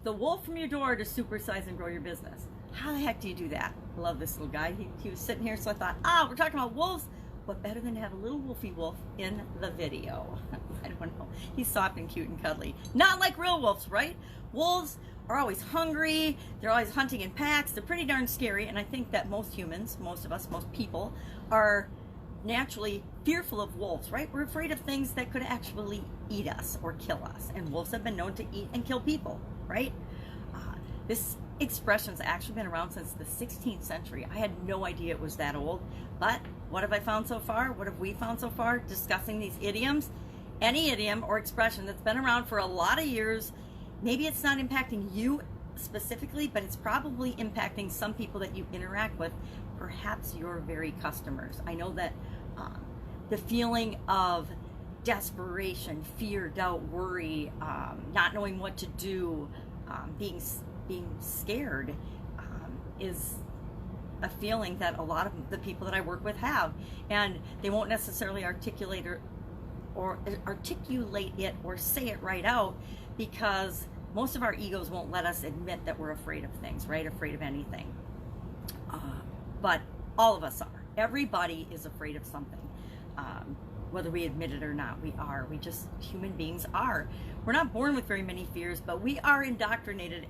the wolf from your door to supersize and grow your business. How the heck do you do that? I love this little guy. He was sitting here, so I thought, we're talking about wolves. What better than to have a little wolfy wolf in the video? I don't know. He's soft and cute and cuddly. Not like real wolves, right? Wolves are always hungry. They're always hunting in packs. They're pretty darn scary. And I think that most humans, most of us, most people are naturally fearful of wolves, right? We're afraid of things that could actually eat us or kill us. And wolves have been known to eat and kill people, right? This expression's actually been around since the 16th century. I had no idea it was that old, but what have I found so far? What have we found so far discussing these idioms? Any idiom or expression that's been around for a lot of years, maybe it's not impacting you specifically, but it's probably impacting some people that you interact with, perhaps your very customers. I know that the feeling of desperation, fear, doubt, worry, not knowing what to do, being scared is a feeling that a lot of the people that I work with have, and they won't necessarily articulate it or say it right out, because most of our egos won't let us admit that we're afraid of things, right? Afraid of anything. But all of us are. Everybody is afraid of something. Whether we admit it or not, we are. Human beings are. We're not born with very many fears, but we are indoctrinated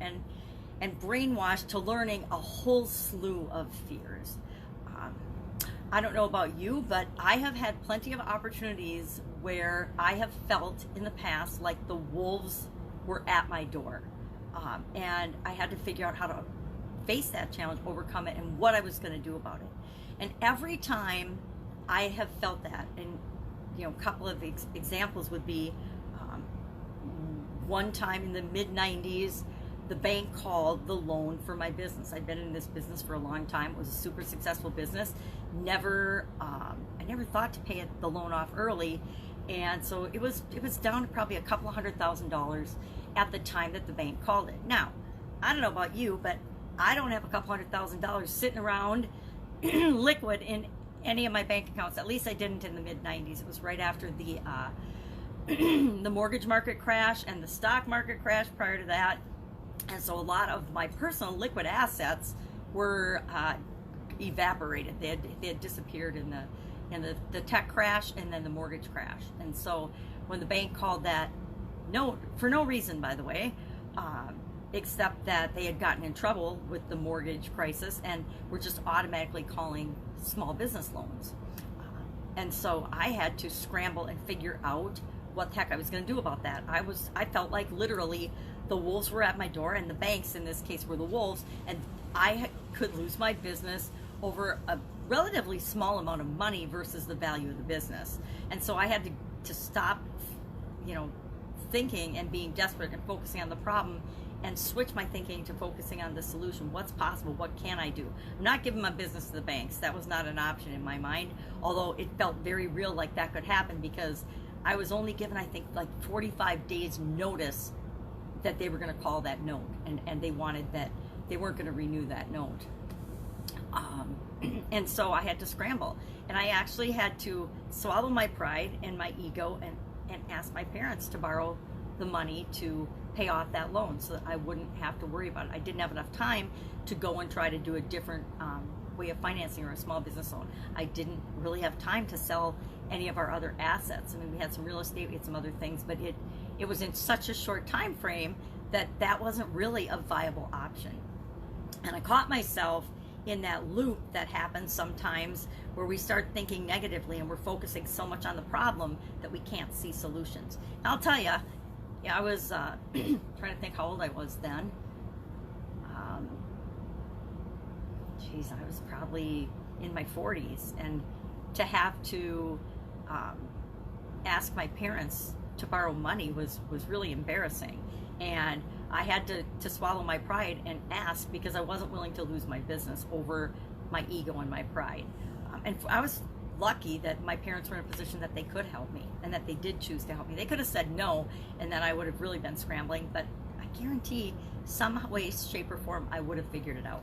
and brainwashed to learning a whole slew of fears. I don't know about you, but I have had plenty of opportunities where I have felt in the past like the wolves were at my door. And I had to figure out how to face that challenge, overcome it, and what I was going to do about it. And every time I have felt that, and a couple of examples would be, one time in the mid-90s, the bank called the loan for my business. I'd been in this business for a long time. It was a super successful business. I never thought to pay the loan off early, and so it was down to probably a couple of $100,000 at the time that the bank called it. Now, I don't know about you, but I don't have a couple $100,000 sitting around liquid in any of my bank accounts. At least I didn't in the mid-90s. It was right after the the mortgage market crash and the stock market crash prior to that. And so a lot of my personal liquid assets were evaporated. They had disappeared in the tech crash and then the mortgage crash. And so when the bank called that note, for no reason, by the way, except that they had gotten in trouble with the mortgage crisis and were just automatically calling small business loans. And so I had to scramble and figure out what the heck I was going to do about that. I felt like literally the wolves were at my door, and the banks in this case were the wolves, and I could lose my business over a relatively small amount of money versus the value of the business. And so I had to stop, thinking and being desperate and focusing on the problem, and switch my thinking to focusing on the solution. What's possible? What can I do? I'm not giving my business to the banks. That was not an option in my mind, although it felt very real like that could happen, because I was only given, I think, like 45 days notice that they were going to call that note, and they wanted that, they weren't going to renew that note. And so I had to scramble, and I actually had to swallow my pride and my ego and ask my parents to borrow the money to pay off that loan so that I wouldn't have to worry about it. I didn't have enough time to go and try to do a different way of financing or a small business loan. I didn't really have time to sell any of our other assets. I mean, we had some real estate, we had some other things, but it was in such a short time frame that wasn't really a viable option. And I caught myself in that loop that happens sometimes, where we start thinking negatively and we're focusing so much on the problem that we can't see solutions. And I'll tell you, I was trying to think how old I was then. I was probably in my 40s, and to have to ask my parents to borrow money was really embarrassing. And I had to swallow my pride and ask, because I wasn't willing to lose my business over my ego and my pride. And I was lucky that my parents were in a position that they could help me, and that they did choose to help me. They could have said no, and then I would have really been scrambling, but I guarantee some way, shape, or form I would have figured it out.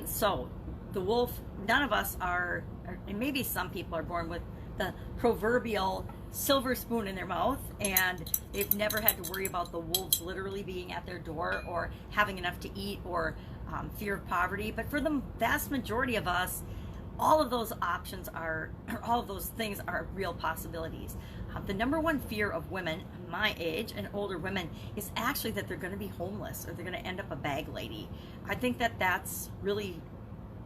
So the wolf, none of us are, and maybe some people are born with the proverbial silver spoon in their mouth, and they've never had to worry about the wolves literally being at their door or having enough to eat or fear of poverty. But for the vast majority of us, all of those options are, or all of those things are real possibilities. The number one fear of women my age and older women is actually that they're going to be homeless or they're going to end up a bag lady. I think that that's really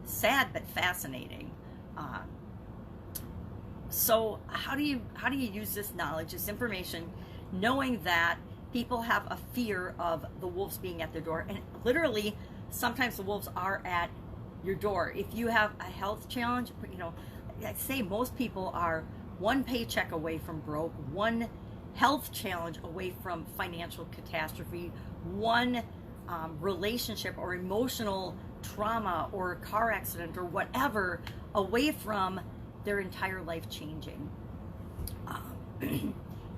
sad but fascinating. So how do you use this knowledge, this information, knowing that people have a fear of the wolves being at their door, and literally sometimes the wolves are at your door. If you have a health challenge, you know, I'd say most people are one paycheck away from broke, one health challenge away from financial catastrophe, one relationship or emotional trauma or car accident or whatever away from their entire life changing.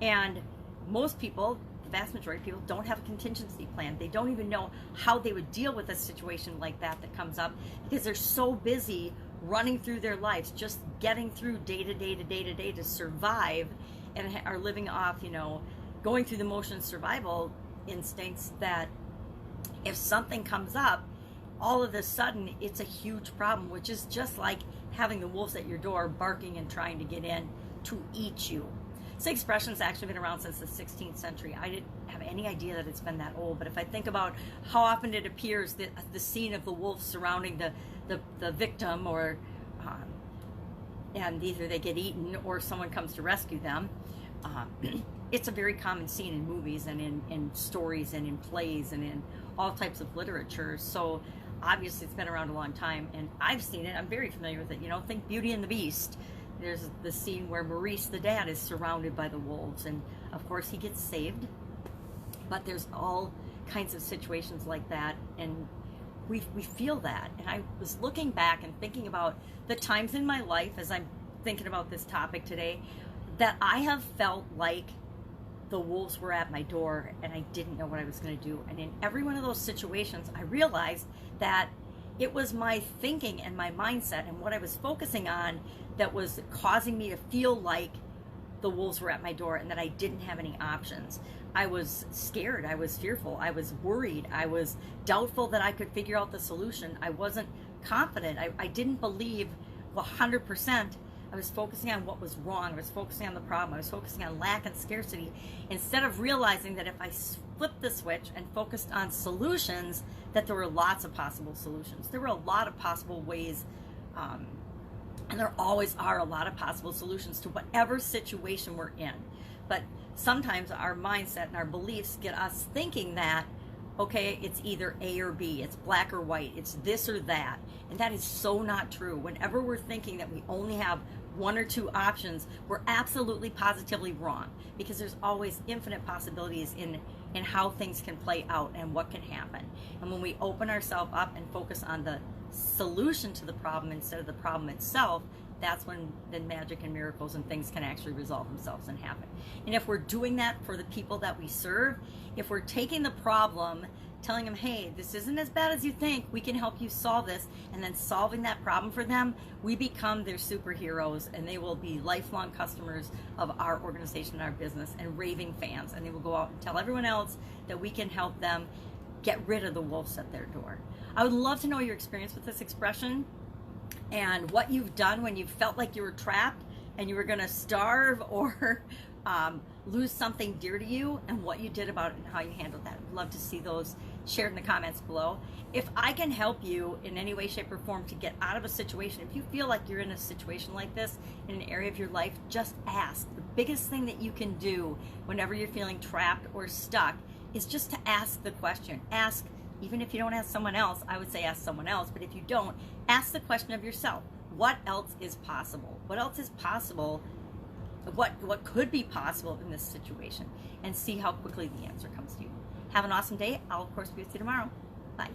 And most people, the vast majority of people, don't have a contingency plan. They don't even know how they would deal with a situation like that comes up, because they're so busy running through their lives, just getting through day to day to day to day to survive, and are living off, you know, going through the motions survival instincts, that if something comes up, all of a sudden it's a huge problem, which is just like having the wolves at your door barking and trying to get in to eat you. This expression's actually been around since the 16th century. I didn't have any idea that it's been that old, but if I think about how often it appears, the scene of the wolf surrounding the victim, or and either they get eaten or someone comes to rescue them, it's a very common scene in movies and in stories and in plays and in all types of literature. So obviously it's been around a long time, and I've seen it. I'm very familiar with it. You know, think Beauty and the Beast. There's the scene where Maurice, the dad, is surrounded by the wolves, and of course he gets saved. But there's all kinds of situations like that, and we feel that. And I was looking back and thinking about the times in my life, as I'm thinking about this topic today, that I have felt like the wolves were at my door and I didn't know what I was going to do. And in every one of those situations, I realized that it was my thinking and my mindset and what I was focusing on that was causing me to feel like the wolves were at my door and that I didn't have any options. I was scared, I was fearful, I was worried, I was doubtful that I could figure out the solution. I wasn't confident. I didn't believe 100%. I was focusing on what was wrong. I was focusing on the problem. I was focusing on lack and scarcity, instead of realizing that if I flipped the switch and focused on solutions, that there were lots of possible solutions. There were a lot of possible ways, and there always are a lot of possible solutions to whatever situation we're in. But sometimes our mindset and our beliefs get us thinking that, okay, it's either A or B, it's black or white, it's this or that. And that is so not true. Whenever we're thinking that we only have one or two options, we're absolutely positively wrong, because there's always infinite possibilities in how things can play out and what can happen. And when we open ourselves up and focus on the solution to the problem instead of the problem itself, that's when the magic and miracles and things can actually resolve themselves and happen. And if we're doing that for the people that we serve, if we're taking the problem, telling them, hey, this isn't as bad as you think, we can help you solve this, and then solving that problem for them, we become their superheroes, and they will be lifelong customers of our organization and our business, and raving fans, and they will go out and tell everyone else that we can help them get rid of the wolves at their door. I would love to know your experience with this expression and what you've done when you felt like you were trapped and you were going to starve or lose something dear to you, and what you did about it and how you handled that. I'd love to see those shared in the comments below. If I can help you in any way, shape, or form to get out of a situation, if you feel like you're in a situation like this in an area of your life, just ask. The biggest thing that you can do whenever you're feeling trapped or stuck is just to ask the question. Ask, even if you don't ask someone else, I would say ask someone else, but if you don't, ask the question of yourself. What else is possible? What else is possible? What could be possible in this situation? And see how quickly the answer comes to you. Have an awesome day. I'll, of course, be with you tomorrow. Bye.